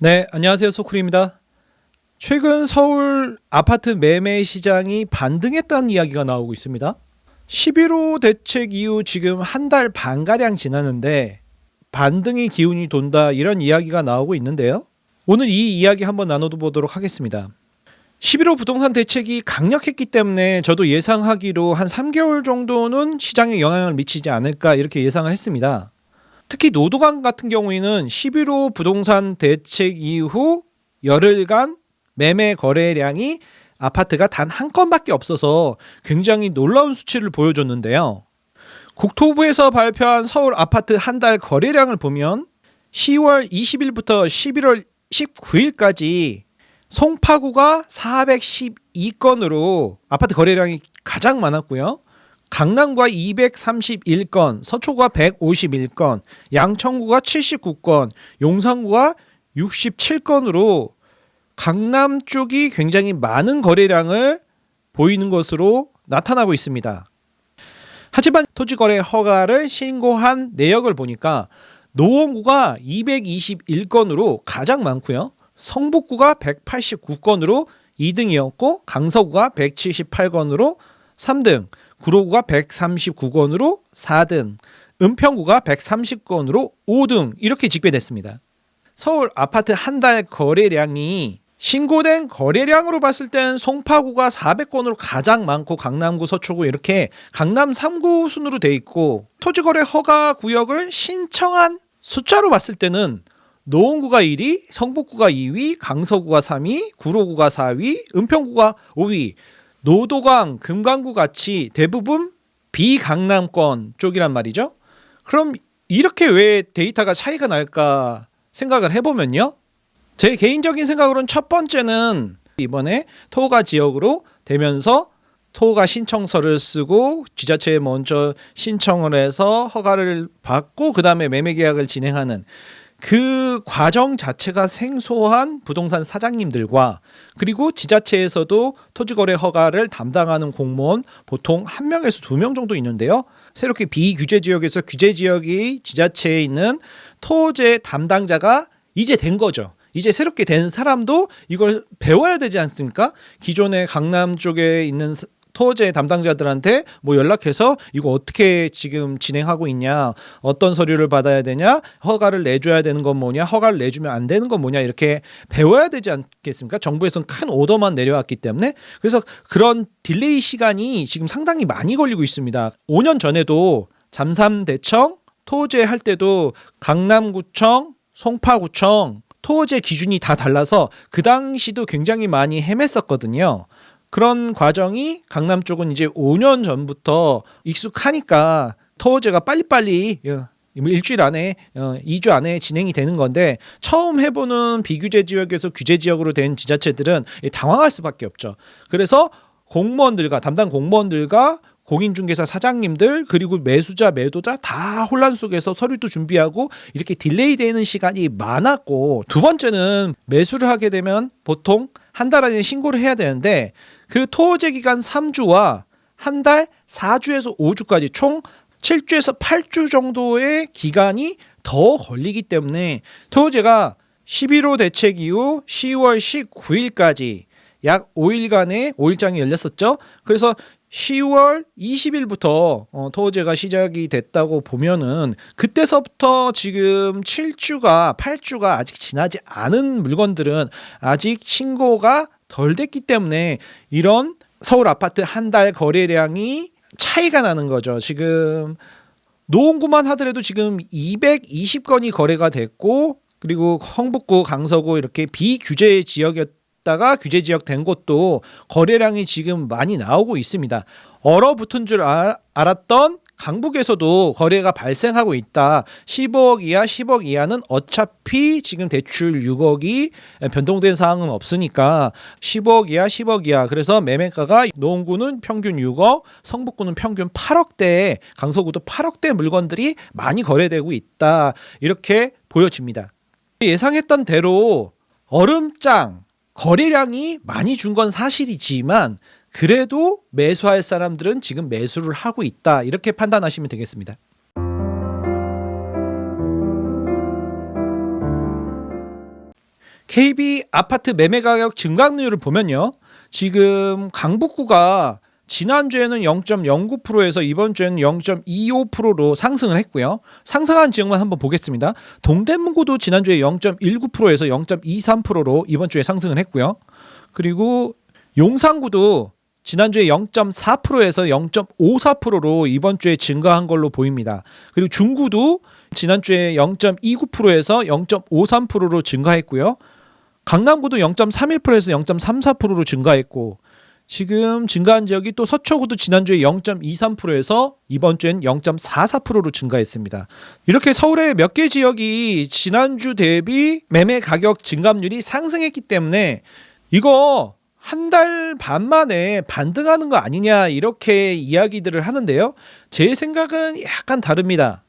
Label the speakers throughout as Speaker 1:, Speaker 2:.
Speaker 1: 네, 안녕하세요. 소쿨입니다. 최근 서울 아파트 매매 시장이 반등했다는 이야기가 나오고 있습니다. 11호 대책 이후 지금 한 달 반가량 지났는데 반등의 기운이 돈다 이런 이야기가 나오고 있는데요. 오늘 이 이야기 한번 나눠보도록 하겠습니다. 11호 부동산 대책이 강력했기 때문에 저도 예상하기로 한 3개월 정도는 시장에 영향을 미치지 않을까 이렇게 예상을 했습니다. 특히 노도강 같은 경우에는 11호 부동산 대책 이후 열흘간 매매 거래량이 아파트가 단 한 건밖에 없어서 굉장히 놀라운 수치를 보여줬는데요. 국토부에서 발표한 서울 아파트 한 달 거래량을 보면 10월 20일부터 11월 19일까지 송파구가 412건으로 아파트 거래량이 가장 많았고요. 강남구가 231건, 서초구가 151건, 양천구가 79건, 용산구가 67건으로 강남 쪽이 굉장히 많은 거래량을 보이는 것으로 나타나고 있습니다. 하지만 토지거래 허가를 신고한 내역을 보니까 노원구가 221건으로 가장 많고요. 성북구가 189건으로 2등이었고 강서구가 178건으로 3등, 구로구가 139건으로 4등, 은평구가 130건으로 5등 이렇게 집계됐습니다. 서울 아파트 한 달 거래량이 신고된 거래량으로 봤을 땐 송파구가 400건으로 가장 많고 강남구, 서초구 이렇게 강남 3구 순으로 돼 있고 토지거래 허가 구역을 신청한 숫자로 봤을 때는 노원구가 1위, 성북구가 2위, 강서구가 3위, 구로구가 4위, 은평구가 5위, 노도강, 금강구 같이 대부분 비강남권 쪽이란 말이죠. 그럼 이렇게 왜 데이터가 차이가 날까 생각을 해보면요. 제 개인적인 생각으로는 첫 번째는 이번에 토가 지역으로 되면서 토가 신청서를 쓰고 지자체에 먼저 신청을 해서 허가를 받고 그 다음에 매매 계약을 진행하는 그 과정 자체가 생소한 부동산 사장님들과 그리고 지자체에서도 토지거래 허가를 담당하는 공무원 보통 1명에서 2명 정도 있는데요. 새롭게 비규제 지역에서 규제 지역이 지자체에 있는 토지 담당자가 이제 된 거죠. 이제 새롭게 된 사람도 이걸 배워야 되지 않습니까? 기존에 강남 쪽에 있는 토지 담당자들한테 뭐 연락해서 이거 어떻게 지금 진행하고 있냐, 어떤 서류를 받아야 되냐, 허가를 내줘야 되는 건 뭐냐, 허가를 내주면 안 되는 건 뭐냐 이렇게 배워야 되지 않겠습니까? 정부에서는 큰 오더만 내려왔기 때문에. 그래서 그런 딜레이 시간이 지금 상당히 많이 걸리고 있습니다. 5년 전에도 잠삼대청 토지 할 때도 강남구청, 송파구청 토지 기준이 다 달라서 그 당시도 굉장히 많이 헤맸었거든요. 그런 과정이 강남 쪽은 이제 5년 전부터 익숙하니까 토지가 빨리빨리 일주일 안에 2주 안에 진행이 되는 건데 처음 해보는 비규제 지역에서 규제 지역으로 된 지자체들은 당황할 수밖에 없죠. 그래서 공무원들과 담당 공무원들과 공인중개사 사장님들 그리고 매수자 매도자 다 혼란 속에서 서류도 준비하고 이렇게 딜레이 되는 시간이 많았고, 두 번째는 매수를 하게 되면 보통 한 달 안에 신고를 해야 되는데 그 토지 기간 3주와 한 달 4주에서 5주까지 총 7주에서 8주 정도의 기간이 더 걸리기 때문에 토지가 11호 대책 이후 10월 19일까지 약 5일간의 5일장이 열렸었죠. 그래서 10월 20일부터 토지가 시작이 됐다고 보면은 그때서부터 지금 7주가 8주가 아직 지나지 않은 물건들은 아직 신고가 덜 됐기 때문에 이런 서울 아파트 한 달 거래량이 차이가 나는 거죠. 지금 노원구만 하더라도 지금 220건이 거래가 됐고, 그리고 성북구, 강서구 이렇게 비규제 지역이었다가 규제 지역 된 곳도 거래량이 지금 많이 나오고 있습니다. 얼어붙은 줄 알았던 강북에서도 거래가 발생하고 있다. 15억 이하, 10억 이하는 어차피 지금 대출 6억이 변동된 사항은 없으니까 15억 이하, 10억 이하. 그래서 매매가가 노원구는 평균 6억, 성북구는 평균 8억대, 강서구도 8억대 물건들이 많이 거래되고 있다. 이렇게 보여집니다. 예상했던 대로 얼음장 거래량이 많이 준 건 사실이지만 그래도 매수할 사람들은 지금 매수를 하고 있다. 이렇게 판단하시면 되겠습니다. KB 아파트 매매 가격 증가율을 보면요. 지금 강북구가 지난주에는 0.09%에서 이번 주에는 0.25%로 상승을 했고요. 상승한 지역만 한번 보겠습니다. 동대문구도 지난주에 0.19%에서 0.23%로 이번 주에 상승을 했고요. 그리고 용산구도 지난주에 0.4%에서 0.54%로 이번 주에 증가한 걸로 보입니다. 그리고 중구도 지난주에 0.29%에서 0.53%로 증가했고요. 강남구도 0.31%에서 0.34%로 증가했고, 지금 증가한 지역이 또 서초구도 지난주에 0.23%에서 이번 주엔 0.44%로 증가했습니다. 이렇게 서울의 몇 개 지역이 지난주 대비 매매 가격 증감률이 상승했기 때문에 이거 한 달 반 만에 반등하는 거 아니냐 이렇게 이야기들을 하는데요. 제 생각은 약간 다릅니다.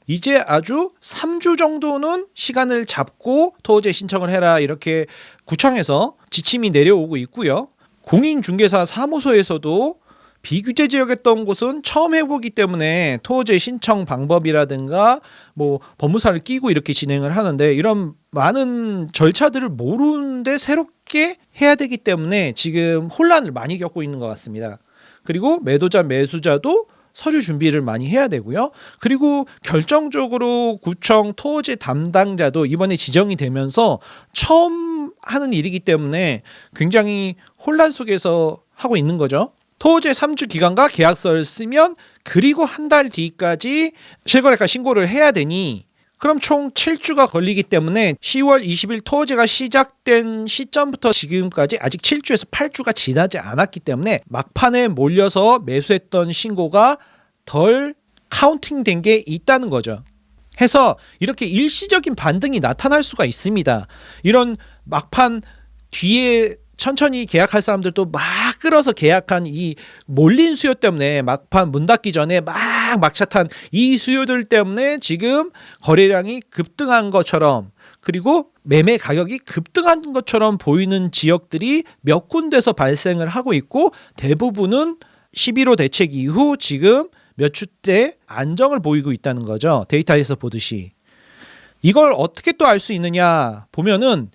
Speaker 1: 이제 아주 3주 정도는 시간을 잡고 토지 신청을 해라 이렇게 구청에서 지침이 내려오고 있고요. 공인중개사 사무소에서도 비규제 지역이었던 곳은 처음 해보기 때문에 토지 신청 방법이라든가 뭐 법무사를 끼고 이렇게 진행을 하는데 이런 많은 절차들을 모르는데 새롭게 해야 되기 때문에 지금 혼란을 많이 겪고 있는 것 같습니다. 그리고 매도자 매수자도 서류 준비를 많이 해야 되고요. 그리고 결정적으로 구청 토지 담당자도 이번에 지정이 되면서 처음 하는 일이기 때문에 굉장히 혼란 속에서 하고 있는 거죠. 토지 3주 기간과 계약서를 쓰면 그리고 한 달 뒤까지 실거래가 신고를 해야 되니 그럼 총 7주가 걸리기 때문에 10월 20일 토지가 시작된 시점부터 지금까지 아직 7주에서 8주가 지나지 않았기 때문에 막판에 몰려서 매수했던 신고가 덜 카운팅된 게 있다는 거죠. 해서 이렇게 일시적인 반등이 나타날 수가 있습니다. 이런 막판 뒤에 천천히 계약할 사람들도 막 끌어서 계약한 이 몰린 수요 때문에 막판 문 닫기 전에 막 막차 탄 이 수요들 때문에 지금 거래량이 급등한 것처럼 그리고 매매 가격이 급등한 것처럼 보이는 지역들이 몇 군데서 발생을 하고 있고 대부분은 11호 대책 이후 지금 몇 주째 안정을 보이고 있다는 거죠. 데이터에서 보듯이. 이걸 어떻게 또 알 수 있느냐 보면은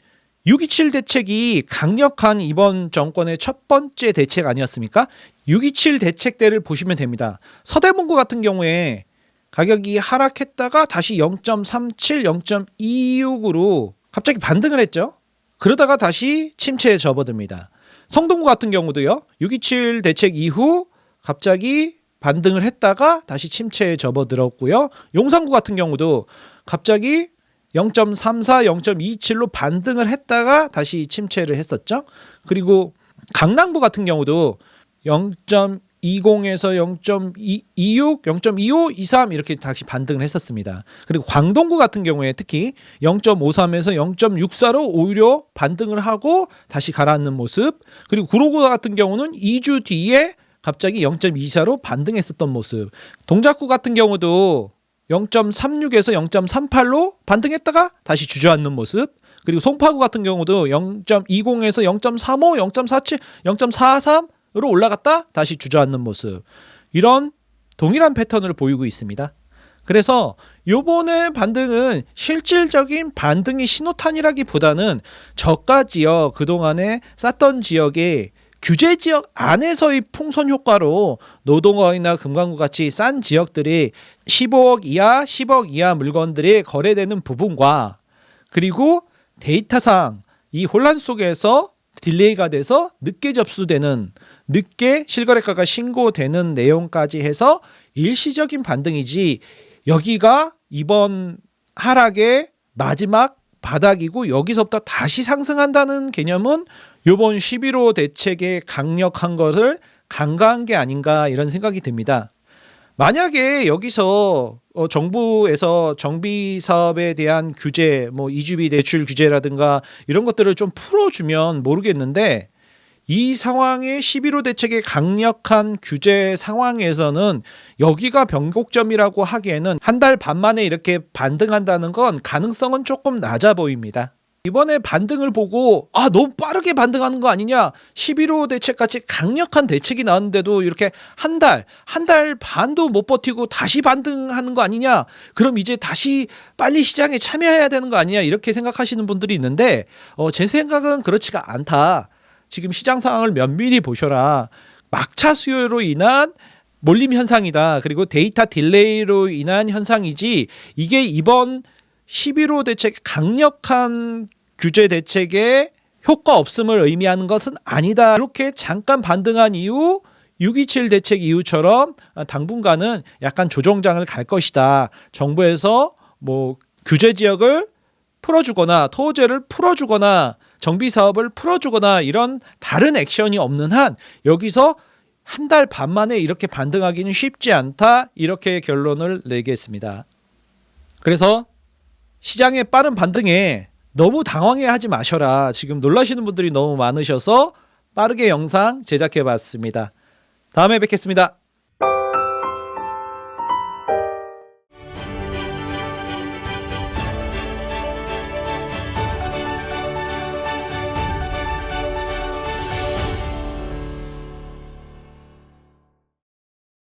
Speaker 1: 6.27 대책이 강력한 이번 정권의 첫 번째 대책 아니었습니까? 6.27 대책 때를 보시면 됩니다. 서대문구 같은 경우에 가격이 하락했다가 다시 0.37, 0.26으로 갑자기 반등을 했죠. 그러다가 다시 침체에 접어듭니다. 성동구 같은 경우도요. 6.27 대책 이후 갑자기 반등을 했다가 다시 침체에 접어들었고요. 용산구 같은 경우도 갑자기 0.34, 0.27로 반등을 했다가 다시 침체를 했었죠. 그리고 강남구 같은 경우도 0.20에서 0.26, 0.25, 23 이렇게 다시 반등을 했었습니다. 그리고 광동구 같은 경우에 특히 0.53에서 0.64로 오히려 반등을 하고 다시 가라앉는 모습. 그리고 구로구 같은 경우는 2주 뒤에 갑자기 0.24로 반등했었던 모습. 동작구 같은 경우도 0.36에서 0.38로 반등했다가 다시 주저앉는 모습. 그리고 송파구 같은 경우도 0.20에서 0.35, 0.47, 0.43으로 올라갔다 다시 주저앉는 모습. 이런 동일한 패턴을 보이고 있습니다. 그래서 요번에 반등은 실질적인 반등의 신호탄이라기보다는 저가 지역, 그동안에 쌌던 지역에 규제 지역 안에서의 풍선 효과로 노동어이나 금강구 같이 싼 지역들이 15억 이하, 10억 이하 물건들이 거래되는 부분과 그리고 데이터상 이 혼란 속에서 딜레이가 돼서 늦게 접수되는, 늦게 실거래가가 신고되는 내용까지 해서 일시적인 반등이지 여기가 이번 하락의 마지막 바닥이고 여기서부터 다시 상승한다는 개념은 이번 11호 대책의 강력한 것을 간과한 게 아닌가 이런 생각이 듭니다. 만약에 여기서 정부에서 정비 사업에 대한 규제, 뭐 이주비 대출 규제라든가 이런 것들을 좀 풀어주면 모르겠는데 이 상황의 11호 대책의 강력한 규제 상황에서는 여기가 변곡점이라고 하기에는 한 달 반 만에 이렇게 반등한다는 건 가능성은 조금 낮아 보입니다. 이번에 반등을 보고 너무 빠르게 반등하는 거 아니냐, 11호 대책같이 강력한 대책이 나왔는데도 이렇게 한 달 반도 못 버티고 다시 반등하는 거 아니냐, 그럼 이제 다시 빨리 시장에 참여해야 되는 거 아니냐, 이렇게 생각하시는 분들이 있는데 제 생각은 그렇지가 않다. 지금 시장 상황을 면밀히 보셔라. 막차 수요로 인한 몰림 현상이다. 그리고 데이터 딜레이로 인한 현상이지, 이게 이번 11호 대책, 강력한 규제 대책의 효과 없음을 의미하는 것은 아니다. 이렇게 잠깐 반등한 이후 6.27 대책 이후처럼 당분간은 약간 조정장을 갈 것이다. 정부에서 뭐 규제 지역을 풀어주거나 토호제를 풀어주거나 정비 사업을 풀어주거나 이런 다른 액션이 없는 한 여기서 한 달 반 만에 이렇게 반등하기는 쉽지 않다. 이렇게 결론을 내겠습니다. 그래서 시장의 빠른 반등에 너무 당황해하지 마셔라. 지금 놀라시는 분들이 너무 많으셔서 빠르게 영상 제작해 봤습니다. 다음에 뵙겠습니다.